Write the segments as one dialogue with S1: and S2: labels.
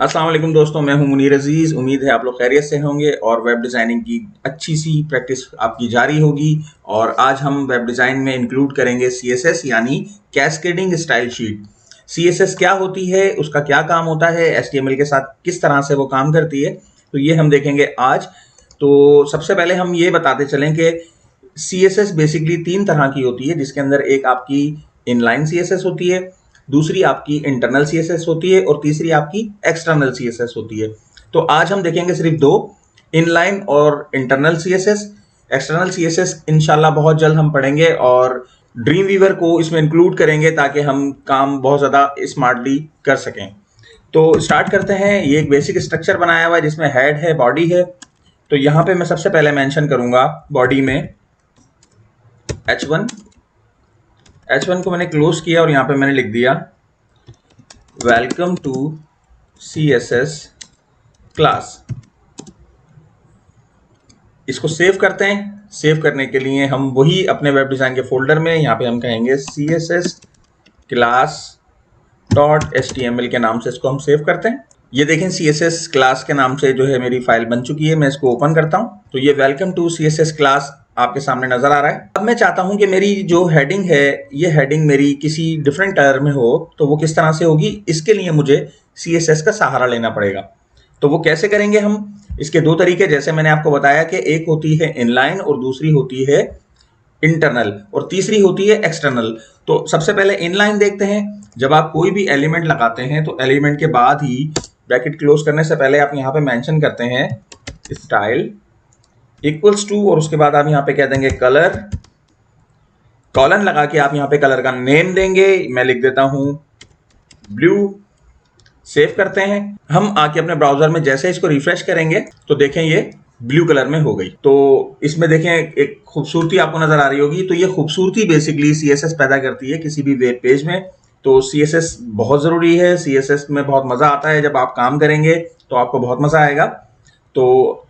S1: अस्सलाम वालेकुम दोस्तों, मैं हूं मुनीर अजीज। उम्मीद है आप लोग खैरियत से होंगे और वेब डिज़ाइनिंग की अच्छी सी प्रैक्टिस आपकी जारी होगी। और आज हम वेब डिज़ाइन में इंक्लूड करेंगे सीएसएस यानी कैस्केडिंग स्टाइल शीट। सीएसएस क्या होती है, उसका क्या काम होता है, एचटीएमएल के साथ किस तरह से वो काम करती है, तो ये हम देखेंगे आज। तो सबसे पहले हम ये बताते चलें कि सीएसएस बेसिकली तीन तरह की होती है, जिसके अंदर एक आपकी इनलाइन सीएसएस होती है, दूसरी आपकी इंटरनल सीएसएस होती है और तीसरी आपकी एक्सटर्नल सीएसएस होती है। तो आज हम देखेंगे सिर्फ दो, इनलाइन और इंटरनल सीएसएस। एक्सटर्नल सीएसएस इंशाल्लाह बहुत जल्द हम पढ़ेंगे और ड्रीम वीवर को इसमें इंक्लूड करेंगे ताकि हम काम बहुत ज़्यादा स्मार्टली कर सकें। तो स्टार्ट करते हैं। ये एक बेसिक स्ट्रक्चर बनाया हुआ है जिसमें हेड है, बॉडी है। तो यहाँ पे मैं सबसे पहले मेंशन करूंगा बॉडी में H1 को मैंने क्लोज किया और यहाँ पे मैंने लिख दिया वेलकम टू CSS क्लास। इसको सेव करते हैं। सेव करने के लिए हम वही अपने वेब डिज़ाइन के फोल्डर में यहाँ पे हम कहेंगे CSS क्लास .html के नाम से इसको हम सेव करते हैं। ये देखें CSS क्लास के नाम से जो है मेरी फाइल बन चुकी है। मैं इसको ओपन करता हूँ तो ये वेलकम टू CSS क्लास आपके सामने नजर आ रहा है। अब मैं चाहता हूं कि मेरी जो हेडिंग है, ये हेडिंग मेरी किसी डिफरेंट कलर में हो, तो वो किस तरह से होगी, इसके लिए मुझे CSS का सहारा लेना पड़ेगा। तो वो कैसे करेंगे हम? इसके दो तरीके, जैसे मैंने आपको बताया कि एक होती है इनलाइन और दूसरी होती है इंटरनल और तीसरी होती है एक्सटर्नल। तो सबसे पहले इनलाइन देखते हैं। जब आप कोई भी एलिमेंट लगाते हैं तो एलिमेंट के बाद ही ब्रैकेट क्लोज करने से पहले आप यहाँ पे मेंशन करते हैं स्टाइल इक्वल्स टू और उसके बाद आप यहाँ पे कह देंगे कलर, कॉलन लगा के आप यहाँ पे कलर का नेम देंगे। मैं लिख देता हूं ब्लू। सेव करते हैं। हम आके अपने ब्राउजर में जैसे इसको रिफ्रेश करेंगे तो देखें ये ब्लू कलर में हो गई। तो इसमें देखें एक खूबसूरती आपको नजर आ रही होगी। तो ये खूबसूरती बेसिकली CSS पैदा करती है किसी भी वेब पेज में। तो CSS बहुत जरूरी है। CSS में बहुत मजा आता है। जब आप काम करेंगे तो आपको बहुत मजा आएगा। तो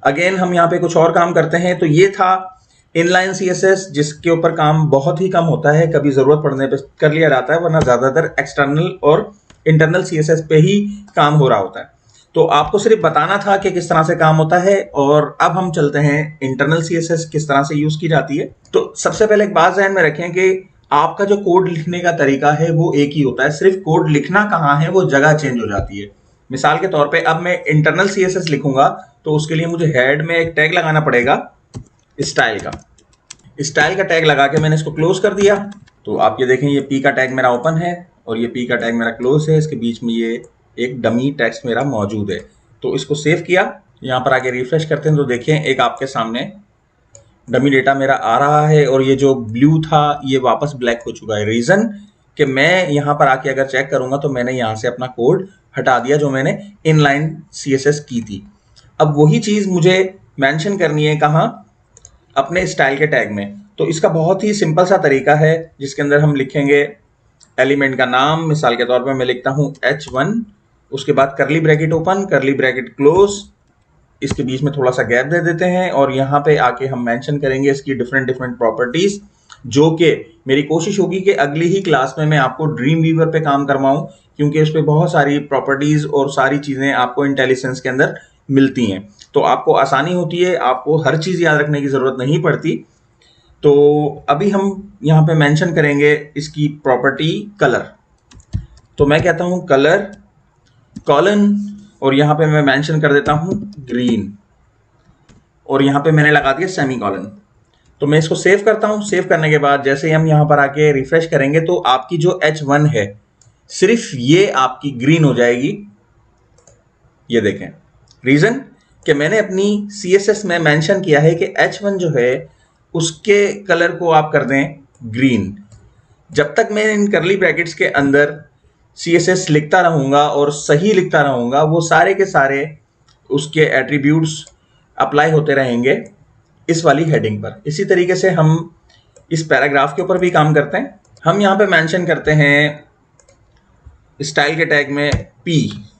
S1: अगेन हम यहाँ पे कुछ और काम करते हैं। तो ये था इनलाइन CSS जिसके ऊपर काम बहुत ही कम होता है, कभी जरूरत पड़ने पे कर लिया जाता है, वरना ज्यादातर एक्सटर्नल और इंटरनल CSS पे ही काम हो रहा होता है। तो आपको सिर्फ बताना था कि किस तरह से काम होता है। और अब हम चलते हैं इंटरनल CSS किस तरह से यूज की जाती है। तो सबसे पहले एक बात ध्यान में रखें कि आपका जो कोड लिखने का तरीका है वो एक ही होता है, सिर्फ कोड लिखना कहाँ है वो जगह चेंज हो जाती है। मिसाल के तौर पे अब मैं इंटरनल CSS लिखूंगा तो उसके लिए मुझे हेड में एक टैग लगाना पड़ेगा स्टाइल का। स्टाइल का टैग लगा के मैंने इसको क्लोज कर दिया। तो आप ये देखें, ये P का टैग मेरा ओपन है और ये P का टैग मेरा क्लोज है। इसके बीच में ये एक डमी टेक्स्ट मेरा मौजूद है। तो इसको सेव किया। यहाँ पर आके रिफ्रेश करते हैं तो देखें एक आपके सामने डमी डेटा मेरा आ रहा है और ये जो ब्लू था ये वापस ब्लैक हो चुका है। रीजन कि मैं यहाँ पर आके अगर चेक करूंगा तो मैंने यहाँ से अपना कोड हटा दिया जो मैंने इनलाइन CSS की थी। अब वही चीज मुझे मेंशन करनी है कहाँ? अपने स्टाइल के टैग में। तो इसका बहुत ही सिंपल सा तरीका है जिसके अंदर हम लिखेंगे एलिमेंट का नाम। मिसाल के तौर पे मैं लिखता हूँ H1, उसके बाद करली ब्रैकेट ओपन, करली ब्रैकेट क्लोज, इसके बीच में थोड़ा सा गैप दे देते हैं और यहाँ पे आके हम मेंशन करेंगे इसकी डिफरेंट प्रॉपर्टीज, जो कि मेरी कोशिश होगी कि अगली ही क्लास में मैं आपको ड्रीम वीवर पे काम करवाऊं, क्योंकि उस पर बहुत सारी प्रॉपर्टीज और सारी चीजें आपको इंटेलिजेंस के अंदर मिलती हैं। तो आपको आसानी होती है, आपको हर चीज याद रखने की जरूरत नहीं पड़ती। तो अभी हम यहाँ पे मेंशन करेंगे इसकी प्रॉपर्टी कलर। तो मैं कहता हूँ कलर कॉलन और यहाँ पे मैं मेंशन कर देता हूँ ग्रीन और यहाँ पे मैंने लगा दिया सेमी कॉलन। तो मैं इसको सेव करता हूँ। सेव करने के बाद जैसे ही हम यहाँ पर आके रिफ्रेश करेंगे तो आपकी जो H1 है सिर्फ ये आपकी ग्रीन हो जाएगी। ये देखें, रीजन कि मैंने अपनी CSS में मेंशन किया है कि H1 जो है उसके कलर को आप कर दें ग्रीन। जब तक मैं इन करली ब्रैकेट्स के अंदर CSS लिखता रहूंगा और सही लिखता रहूंगा, वो सारे के सारे उसके एट्रीब्यूट्स अप्लाई होते रहेंगे इस वाली हेडिंग पर। इसी तरीके से हम इस पैराग्राफ के ऊपर भी काम करते हैं। हम यहाँ पे मेंशन करते हैं स्टाइल के टैग में P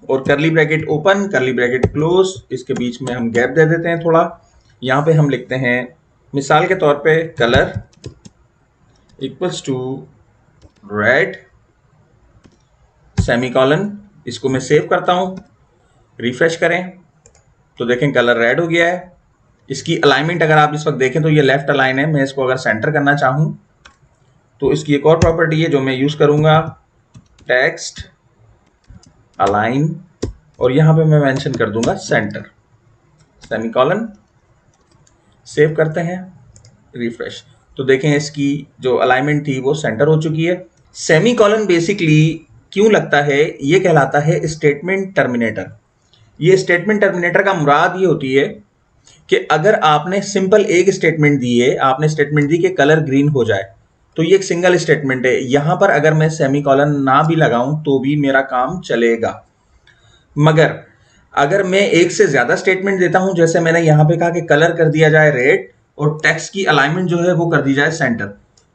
S1: और करली ब्रैकेट ओपन, करली ब्रैकेट क्लोज, इसके बीच में हम गैप दे देते हैं थोड़ा। यहाँ पे हम लिखते हैं मिसाल के तौर पे colour equals to red semicolon इसको मैं सेव करता हूं, रिफ्रेश करें तो देखें कलर रेड हो गया है। इसकी अलाइनमेंट अगर आप इस वक्त देखें तो ये लेफ्ट अलाइन है। मैं इसको अगर सेंटर करना चाहूं तो इसकी एक और प्रॉपर्टी है जो मैं यूज करूंगा, टेक्स्ट अलाइन, और यहां पे मैं मेंशन कर दूंगा सेंटर, सेमीकोलन। सेव करते हैं, रिफ्रेश, तो देखें इसकी जो अलाइनमेंट थी वो सेंटर हो चुकी है। सेमीकोलन बेसिकली क्यों लगता है, ये कहलाता है स्टेटमेंट टर्मिनेटर। ये स्टेटमेंट टर्मिनेटर का मुराद ये होती है कि अगर आपने सिंपल एक स्टेटमेंट दी है, आपने स्टेटमेंट दी कि कलर ग्रीन हो जाए, तो ये एक सिंगल स्टेटमेंट है। यहां पर अगर मैं सेमीकोलन ना भी लगाऊं तो भी मेरा काम चलेगा। मगर अगर मैं एक से ज्यादा स्टेटमेंट देता हूं, जैसे मैंने यहां पे कहा कि कलर कर दिया जाए रेड और टेक्स्ट की अलाइनमेंट जो है वो कर दी जाए सेंटर,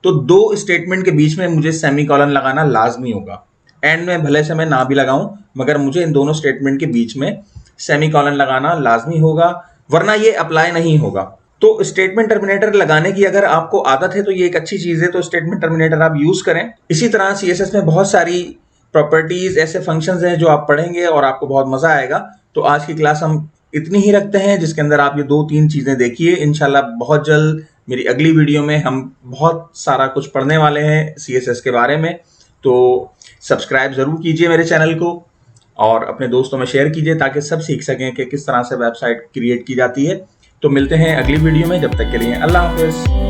S1: तो दो स्टेटमेंट के बीच में मुझे सेमीकोलन लगाना लाजमी होगा। एंड में भले से मैं ना भी लगाऊं, मगर मुझे इन दोनों स्टेटमेंट के बीच में सेमीकोलन लगाना लाजमी होगा, वरना ये अप्लाई नहीं होगा। तो स्टेटमेंट टर्मिनेटर लगाने की अगर आपको आदत है तो ये एक अच्छी चीज है, तो स्टेटमेंट टर्मिनेटर आप यूज करें। इसी तरह सीएसएस में बहुत सारी प्रॉपर्टीज, ऐसे फंक्शंस हैं जो आप पढ़ेंगे और आपको बहुत मजा आएगा। तो आज की क्लास हम इतनी ही रखते हैं, जिसके अंदर आप ये 2-3 चीजें देखिए। इंशाल्लाह बहुत जल्द मेरी अगली वीडियो में हम बहुत सारा कुछ पढ़ने वाले हैं सीएसएस के बारे में। तो सब्सक्राइब जरूर कीजिए मेरे चैनल को और अपने दोस्तों में शेयर कीजिए ताकि सब सीख सकें कि किस तरह से वेबसाइट क्रिएट की जाती है। तो मिलते हैं अगली वीडियो में, जब तक के लिए अल्लाह हाफिज।